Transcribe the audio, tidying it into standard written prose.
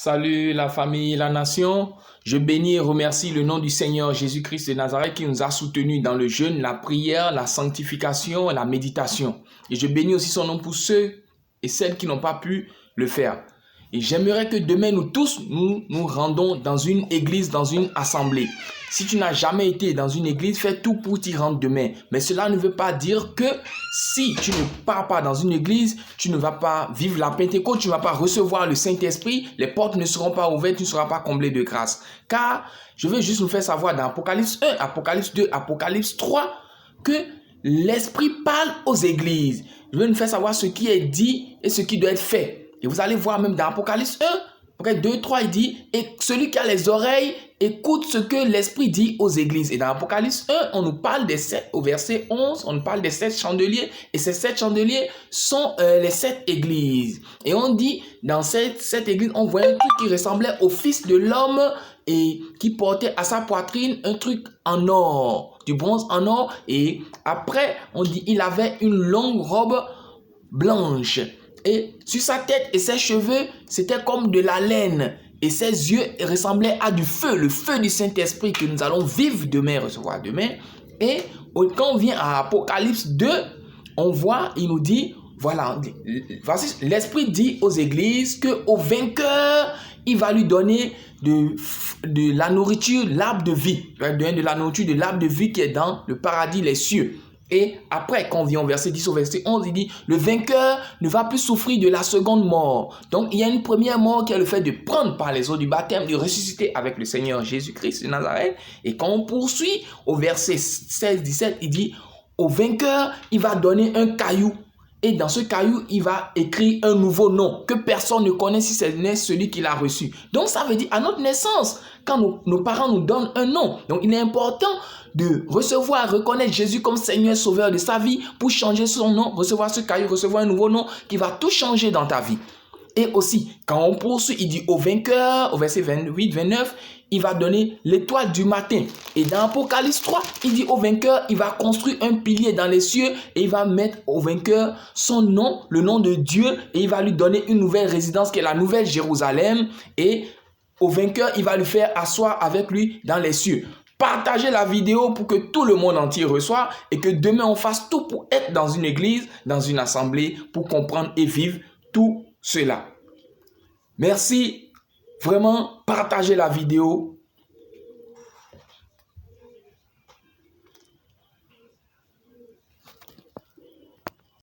Salut la famille, la nation. Je bénis et remercie le nom du Seigneur Jésus-Christ de Nazareth qui nous a soutenus dans le jeûne, la prière, la sanctification et la méditation. Et je bénis aussi son nom pour ceux et celles qui n'ont pas pu le faire. Et j'aimerais que demain nous tous nous rendons dans une église, dans une assemblée. Si tu n'as jamais été dans une église, fais tout pour t'y rendre demain. Mais cela ne veut pas dire que si tu ne pars pas dans une église, tu ne vas pas vivre la Pentecôte, tu ne vas pas recevoir le Saint-Esprit, les portes ne seront pas ouvertes, tu ne seras pas comblé de grâce. Car je veux juste nous faire savoir dans Apocalypse 1, Apocalypse 2, Apocalypse 3, que l'Esprit parle aux églises. Je veux nous faire savoir ce qui est dit et ce qui doit être fait. Et vous allez voir même dans Apocalypse 1, Apocalypse 2, 3, il dit, et celui qui a les oreilles, écoute ce que l'Esprit dit aux églises. Et dans Apocalypse 1, on nous parle des 7, au verset 11, on nous parle des 7 chandeliers. Et ces 7 chandeliers sont les 7 églises. Et on dit, dans cette église, on voit un truc qui ressemblait au Fils de l'homme et qui portait à sa poitrine un truc en or, du bronze en or. Et après, on dit, il avait une longue robe blanche. Et sur sa tête et ses cheveux, c'était comme de la laine. Et ses yeux ressemblaient à du feu, le feu du Saint-Esprit que nous allons vivre demain, recevoir demain. Et quand on vient à Apocalypse 2, on voit, il nous dit, voilà, l'Esprit dit aux églises qu'au vainqueur, il va lui donner de la nourriture, l'arbre de vie. Il va lui donner de la nourriture, de l'arbre de vie qui est dans le paradis, les cieux. Et après, quand on vient au verset 10 au verset 11, il dit, le vainqueur ne va plus souffrir de la seconde mort. Donc, il y a une première mort qui est le fait de prendre par les eaux du baptême, de ressusciter avec le Seigneur Jésus-Christ de Nazareth. Et quand on poursuit au verset 16-17, il dit, au vainqueur, il va donner un caillou. Et dans ce caillou, il va écrire un nouveau nom que personne ne connaît si c'est celui qui l'a reçu. Donc, ça veut dire à notre naissance, quand nos parents nous donnent un nom. Donc, il est important de recevoir, reconnaître Jésus comme Seigneur Sauveur de sa vie pour changer son nom, recevoir ce caillou, recevoir un nouveau nom qui va tout changer dans ta vie. Et aussi, quand on poursuit, il dit au vainqueur, au verset 28-29, il va donner l'étoile du matin. Et dans Apocalypse 3, il dit au vainqueur, il va construire un pilier dans les cieux et il va mettre au vainqueur son nom, le nom de Dieu, et il va lui donner une nouvelle résidence qui est la nouvelle Jérusalem. Et au vainqueur, il va lui faire asseoir avec lui dans les cieux. Partagez la vidéo pour que tout le monde entier reçoive et que demain on fasse tout pour être dans une église, dans une assemblée, pour comprendre et vivre tout cela. Merci, vraiment, partagez la vidéo.